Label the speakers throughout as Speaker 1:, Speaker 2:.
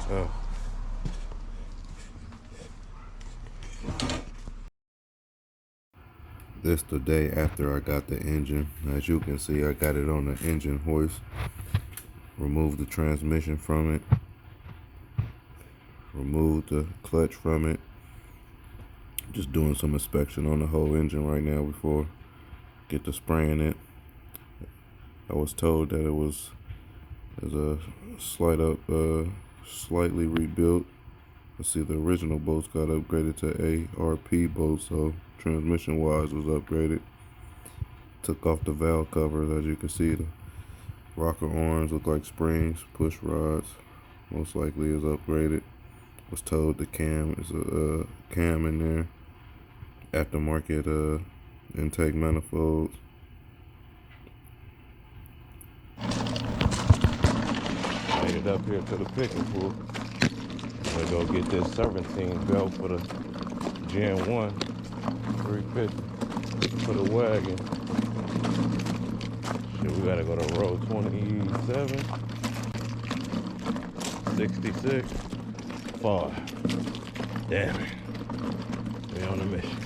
Speaker 1: Oh.
Speaker 2: This the day after I got the engine. As you can see, I got it on the engine hoist. Removed the transmission from it. Removed the clutch from it. Just doing some inspection on the whole engine right now before get to spraying it. I was told that it was a slightly rebuilt. Let's see, the original bolts got upgraded to ARP bolts, so transmission wise was upgraded. Took off the valve covers. As you can see, the rocker arms look like springs. Push rods most likely is upgraded. Was told the cam is a cam in there. Aftermarket intake manifolds.
Speaker 1: Made it up here to the picking pool. I'm gonna go get this serpentine belt for the Gen 1 350 for the wagon. Shit, we gotta go to row 27, 66, 5. Damn it. We on a mission.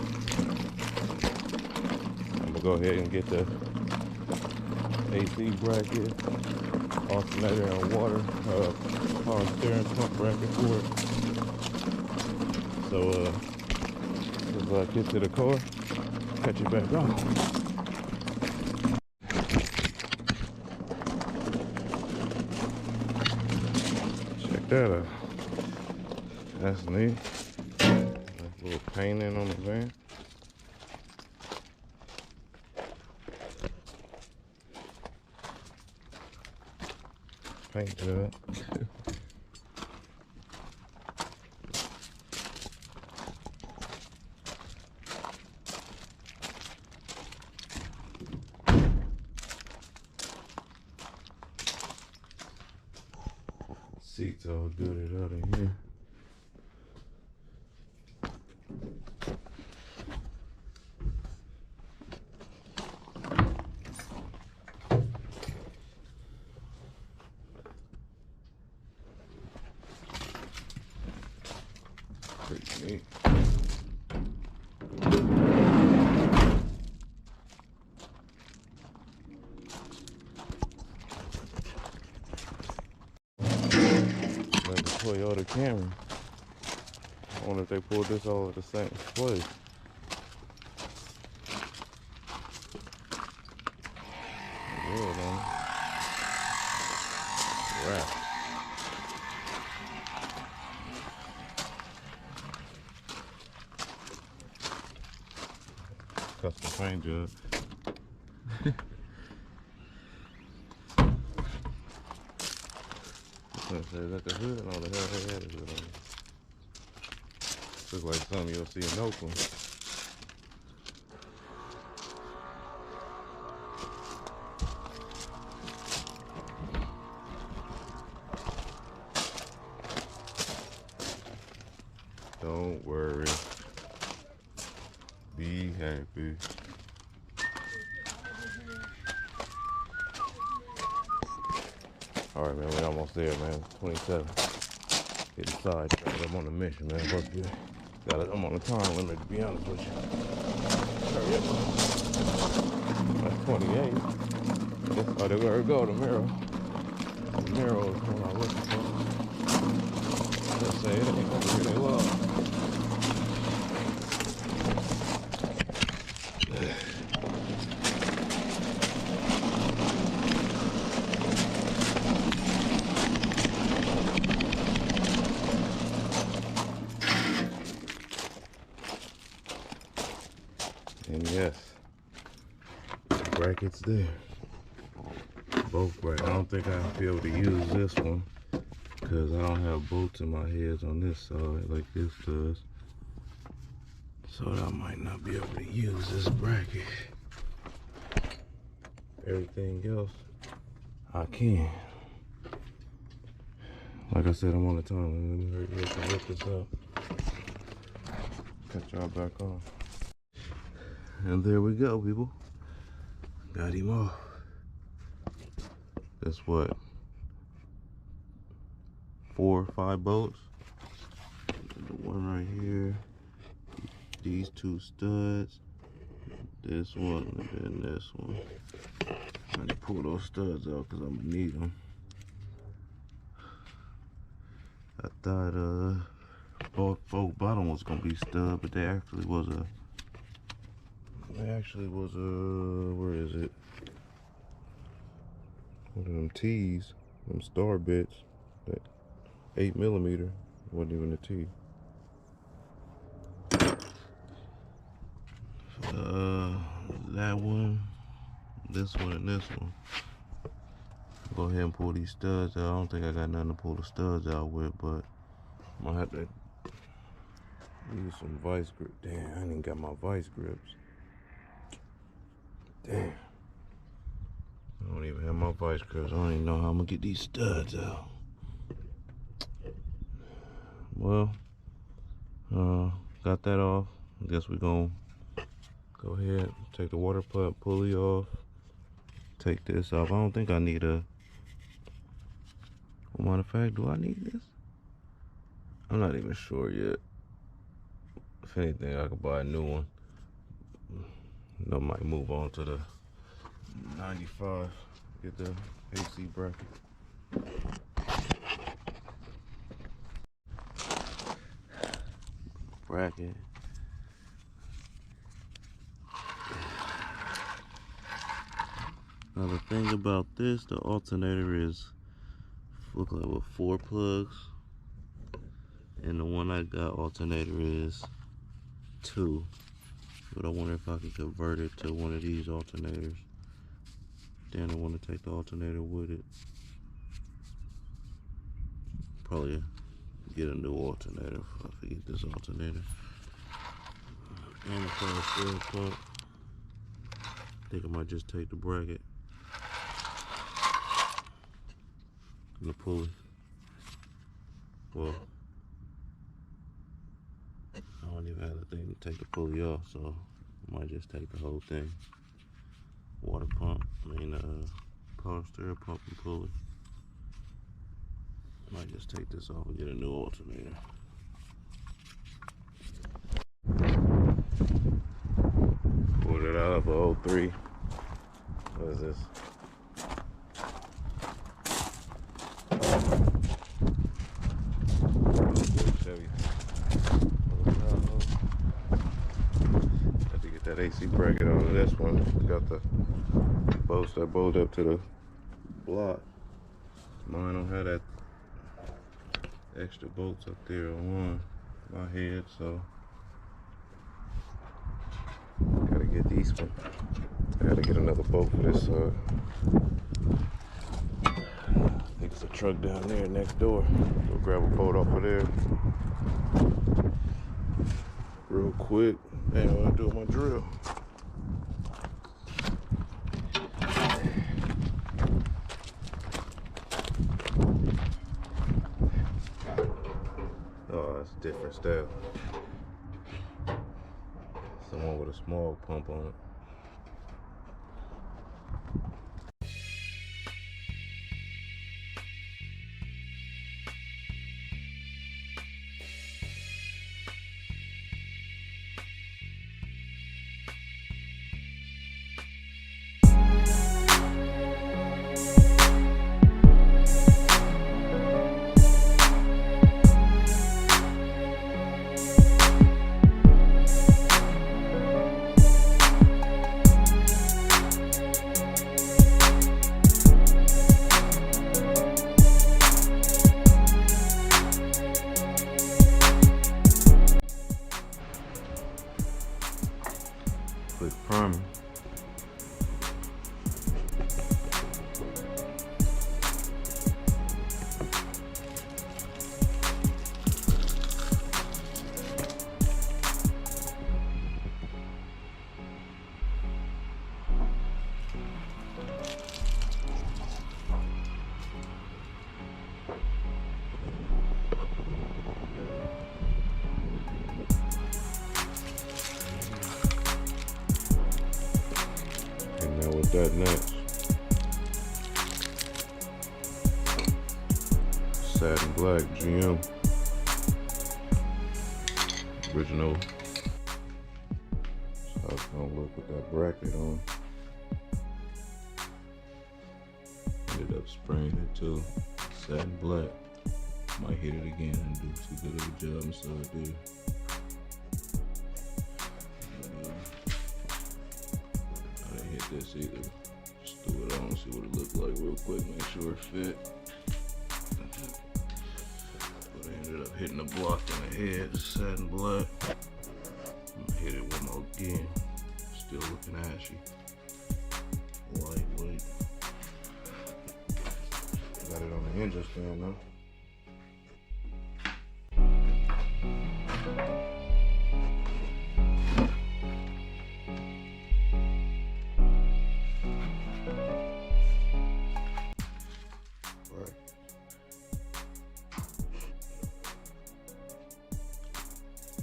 Speaker 1: I'm gonna go ahead and get the AC bracket, alternator and water, power steering pump bracket for it. So as I get to the car, catch it back on. Check that out. That's neat. Nice little painting on the van. Paint good. Seats all good out in here. Pretty neat. Like the Toyota Camry. I wonder if they pulled this all at the same place. Yeah, man. Right. Custom paint job. Is that the hood? No, the hell they had it on. Looks like something you'll see in Oakland. Don't worry. Be happy. All right, man, we're almost there, man. 27. Get inside. I'm on a mission, man. Fuck you. I'm on a time limit, to be honest with you. Hurry up. That's 28. Oh, there we go, the mirror. The mirror is what I'm looking for. Let's say it ain't over here, they love. And yes, the brackets there. Both brackets. I don't think I'll be able to use this one because I don't have bolts in my heads on this side like this does. So I might not be able to use this bracket. Everything else, I can. Like I said, I'm on the time. Let me hurry up and rip this up. Cut y'all back on. And there we go, people. Got him off. That's what?
Speaker 2: 4 or 5 bolts. The one right here, these 2 studs, this one, and then this one. I need to pull those studs out because I'm gonna need them. I thought both bottom was gonna be stud, but they actually was a where is it? One of them T's, them star bits, that 8mm, wasn't even a T. That one, this one, and this one. Go ahead and pull these studs out. I don't think I got nothing to pull the studs out with, but I'm gonna have to use some vice grip. Damn, I ain't even got my vice grips. Damn. I don't even have my vice grips. I don't even know how I'm gonna get these studs out. Well, got that off. I guess we're gonna go ahead, take the water pump pulley off. Take this off. I don't think I need a, well, matter of fact, do I need this? I'm not even sure yet. If anything, I could buy a new one. I might move on to the 95. Get the AC bracket. Bracket. Now the thing about this, the alternator is look like with 4 plugs, and the one I got alternator is 2. But I wonder if I can convert it to one of these alternators. Then I want to take the alternator with it. Probably get a new alternator if I forget this alternator. And the power steering pump. I think I might just take the bracket and the pulley. Well, I don't even have the thing to take the pulley off, so I might just take the whole thing. Water pump, power steering pump and pulley. Might just take this off and get a new alternator. Pulled it out of a 03. What is this? Chevy. Have to get that AC bracket on this one. Got the bolts that bolt up to the block. Mine don't have that extra bolts up there on my head, so gotta get these one. I gotta get another bolt for this side. I think it's a truck down there next door. Go grab a bolt off of there real quick. And what I do with my drill. Oh, that's a different style. Someone with a small pump on it. Quick primer. With that next, satin black GM. Original. So how it's gonna look with that bracket on. Ended up spraying it too. Satin black. Might hit it again and do too good of a job, and so I did. I didn't hit this either. Just threw it on, see what it looked like real quick, make sure it fit. But I ended up hitting the block in the head, satin black. I'm gonna hit it one more again. Still looking ashy. Lightweight. Got it on the engine stand though.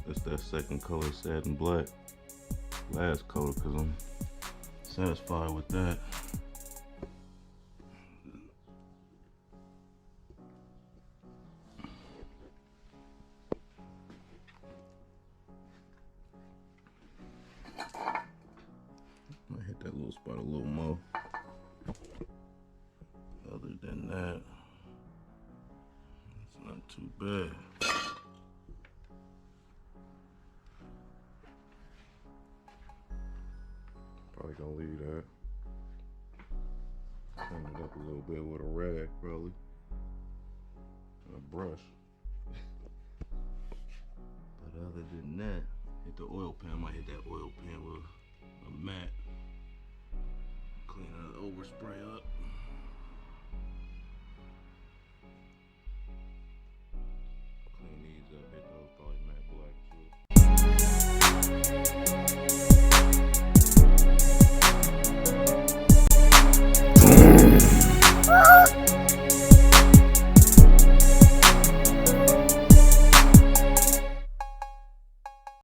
Speaker 2: That's that second color, satin black. Last color, because I'm satisfied with that. I hit that little spot a little more. Other than that, it's not too bad. Probably gonna leave that. Clean it up a little bit with a rag, probably. And a brush. But other than that, hit the oil pan. I might hit that oil pan with a mat. Clean it, overspray up.